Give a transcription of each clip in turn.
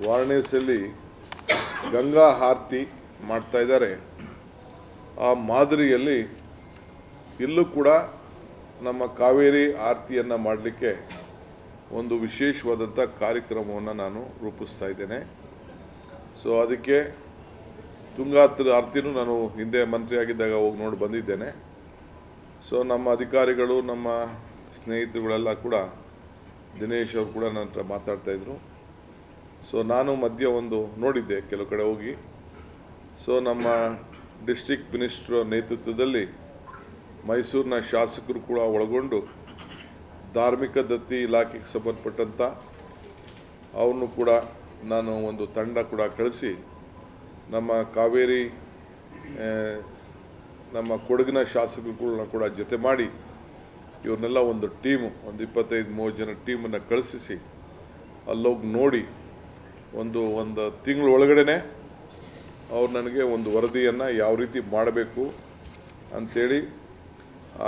ವಾರಣಾಸಿಯಲ್ಲಿ ಗಂಗಾ ಆರತಿ ಮಾಡ್ತಾ ಇದ್ದಾರೆ. ಆ ಮಾದರಿಯಲ್ಲಿ ಇಲ್ಲೂ ಕೂಡ ನಮ್ಮ ಕಾವೇರಿ ಆರತಿಯನ್ನು ಮಾಡಲಿಕ್ಕೆ ಒಂದು ವಿಶೇಷವಾದಂಥ ಕಾರ್ಯಕ್ರಮವನ್ನು ನಾನು ರೂಪಿಸ್ತಾ ಇದ್ದೇನೆ. ಸೊ ಅದಕ್ಕೆ ತುಂಗಾ ಆರತಿನೂ ನಾನು ಹಿಂದೆ ಮಂತ್ರಿಯಾಗಿದ್ದಾಗ ಹೋಗಿ ನೋಡಿ ಬಂದಿದ್ದೇನೆ. ಸೊ ನಮ್ಮ ಅಧಿಕಾರಿಗಳು, ನಮ್ಮ ಸ್ನೇಹಿತರುಗಳೆಲ್ಲ ಕೂಡ, ದಿನೇಶ್ ಅವರು ಕೂಡ ನನ್ನ ಹತ್ರ ಮಾತಾಡ್ತಾಯಿದ್ರು. ಸೊ ನಾನು ಮಧ್ಯ ಒಂದು ನೋಡಿದ್ದೆ ಕೆಲವು ಕಡೆ ಹೋಗಿ. ಸೊ ನಮ್ಮ ಡಿಸ್ಟ್ರಿಕ್ಟ್ ಮಿನಿಸ್ಟ್ರ ನೇತೃತ್ವದಲ್ಲಿ ಮೈಸೂರಿನ ಶಾಸಕರು ಕೂಡ ಒಳಗೊಂಡು ಧಾರ್ಮಿಕ ದತ್ತಿ ಇಲಾಖೆಗೆ ಸಂಬಂಧಪಟ್ಟಂಥ ಅವನು ಕೂಡ ನಾನು ಒಂದು ತಂಡ ಕೂಡ ಕಳಿಸಿ ನಮ್ಮ ಕಾವೇರಿ ನಮ್ಮ ಕೊಡಗಿನ ಶಾಸಕರುಗಳನ್ನ ಕೂಡ ಜೊತೆ ಮಾಡಿ ಇವ್ರನ್ನೆಲ್ಲ ಒಂದು ಟೀಮು, ಒಂದು 25-30 ಜನ ಟೀಮನ್ನು ಕಳಿಸಿ ಅಲ್ಲೋಗಿ ನೋಡಿ ಒಂದು ತಿಂಗಳ ಒಳಗಡೆ ಅವ್ರು ನನಗೆ ಒಂದು ವರದಿಯನ್ನು ಯಾವ ರೀತಿ ಮಾಡಬೇಕು ಅಂಥೇಳಿ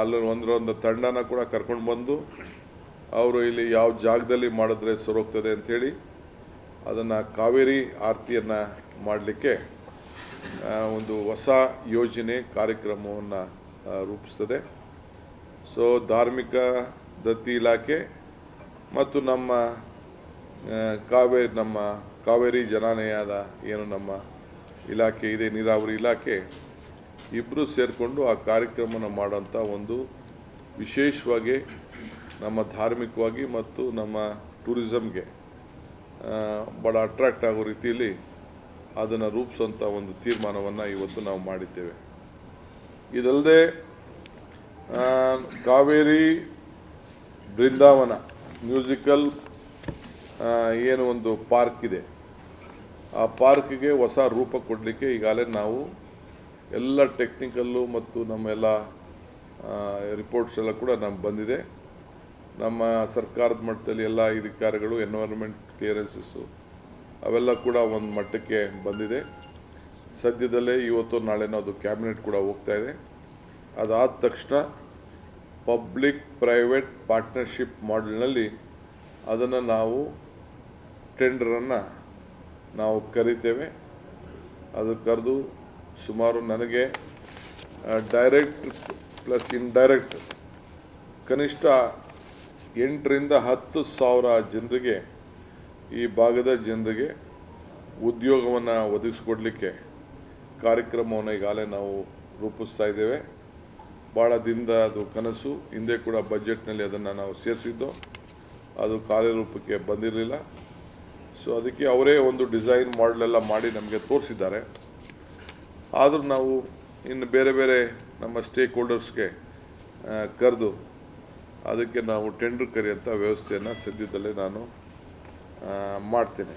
ಅಲ್ಲಿ ಒಂದು ತಂಡನ ಕೂಡ ಕರ್ಕೊಂಡು ಬಂದು ಅವರು ಇಲ್ಲಿ ಯಾವ ಜಾಗದಲ್ಲಿ ಮಾಡಿದ್ರೆ ಸರೋಗ್ತದೆ ಅಂಥೇಳಿ ಅದನ್ನು ಕಾವೇರಿ ಆರತಿಯನ್ನು ಮಾಡಲಿಕ್ಕೆ ಒಂದು ಹೊಸ ಯೋಜನೆ ಕಾರ್ಯಕ್ರಮವನ್ನು ರೂಪಿಸ್ತದೆ. ಸೊ ಧಾರ್ಮಿಕ ದತ್ತಿ ಇಲಾಖೆ ಮತ್ತು ನಮ್ಮ ಕಾವೇರಿ ಜನಾನಯದ ಏನು ನಮ್ಮ ಇಲಾಖೆ ಇದೆ, ನೀರಾವರಿ ಇಲಾಖೆ, ಇಬ್ಬರು ಸೇರಿಕೊಂಡು ಆ ಕಾರ್ಯಕ್ರಮನ ಮಾಡೋಂಥ ಒಂದು ವಿಶೇಷವಾಗಿ ನಮ್ಮ ಧಾರ್ಮಿಕವಾಗಿ ಮತ್ತು ನಮ್ಮ ಟೂರಿಸಮ್ಗೆ ಭಾಳ ಅಟ್ರಾಕ್ಟ್ ಆಗೋ ರೀತಿಯಲ್ಲಿ ಅದನ್ನು ರೂಪಿಸುವಂಥ ಒಂದು ತೀರ್ಮಾನವನ್ನು ಇವತ್ತು ನಾವು ಮಾಡಿದ್ದೇವೆ. ಇದಲ್ಲದೆ ಕಾವೇರಿ ಬೃಂದಾವನ ಮ್ಯೂಸಿಕಲ್ ಏನು ಒಂದು ಪಾರ್ಕ್ ಇದೆ, ಆ ಪಾರ್ಕಿಗೆ ಹೊಸ ರೂಪ ಕೊಡಲಿಕ್ಕೆ ಈಗಾಗಲೇ ನಾವು ಎಲ್ಲ ಟೆಕ್ನಿಕಲ್ಲು ಮತ್ತು ನಮ್ಮೆಲ್ಲ ರಿಪೋರ್ಟ್ಸ್ ಎಲ್ಲ ಕೂಡ ನಮ್ಗೆ ಬಂದಿದೆ. ನಮ್ಮ ಸರ್ಕಾರದ ಮಟ್ಟದಲ್ಲಿ ಎಲ್ಲ ಅಧಿಕಾರಿಗಳು ಎನ್ವೈರನ್ಮೆಂಟ್ ಕ್ಲಿಯರೆನ್ಸಸ್ಸು ಅವೆಲ್ಲ ಕೂಡ ಒಂದು ಮಟ್ಟಕ್ಕೆ ಬಂದಿದೆ. ಸದ್ಯದಲ್ಲೇ ಇವತ್ತು ನಾಳೆನೋ ಅದು ಕ್ಯಾಬಿನೆಟ್ ಕೂಡ ಹೋಗ್ತಾ ಇದೆ. ಅದಾದ ತಕ್ಷಣ ಪಬ್ಲಿಕ್ ಪ್ರೈವೇಟ್ ಪಾರ್ಟ್ನರ್ಶಿಪ್ ಮಾಡೆಲ್ನಲ್ಲಿ ಅದನ್ನು ನಾವು ಟೆಂಡರನ್ನು ನಾವು ಕರಿತೇವೆ. ಅದು ಕರೆದು ಸುಮಾರು ನನಗೆ ಡೈರೆಕ್ಟ್ ಪ್ಲಸ್ ಇಂಡೈರೆಕ್ಟ್ ಕನಿಷ್ಠ 8,000 to 10,000 ಜನರಿಗೆ, ಈ ಭಾಗದ ಜನರಿಗೆ ಉದ್ಯೋಗವನ್ನು ಒದಗಿಸ್ಕೊಡ್ಲಿಕ್ಕೆ ಕಾರ್ಯಕ್ರಮವನ್ನು ಈಗಾಗಲೇ ನಾವು ರೂಪಿಸ್ತಾ ಇದ್ದೇವೆ. ಭಾಳ ದಿನದ ಅದು ಕನಸು. ಹಿಂದೆ ಕೂಡ ಬಜೆಟ್ನಲ್ಲಿ ಅದನ್ನು ನಾವು ಸೇರಿಸಿದ್ದು, ಅದು ಕಾರ್ಯರೂಪಕ್ಕೆ ಬಂದಿರಲಿಲ್ಲ. ಸೊ ಅದಕ್ಕೆ ಅವರೇ ಒಂದು ಡಿಸೈನ್ ಮಾಡಲೆಲ್ಲ ಮಾಡಿ ನಮಗೆ ತೋರಿಸಿದ್ದಾರೆ. ಆದರೂ ನಾವು ಇನ್ನು ಬೇರೆ ಬೇರೆ ನಮ್ಮ ಸ್ಟೇಕ್ ಹೋಲ್ಡರ್ಸ್ಗೆ ಕರೆದು ಅದಕ್ಕೆ ನಾವು ಟೆಂಡರ್ ಕರೆಯುವಂಥ ವ್ಯವಸ್ಥೆಯನ್ನು ಸದ್ಯದಲ್ಲೇ ನಾನು ಮಾಡ್ತೇನೆ.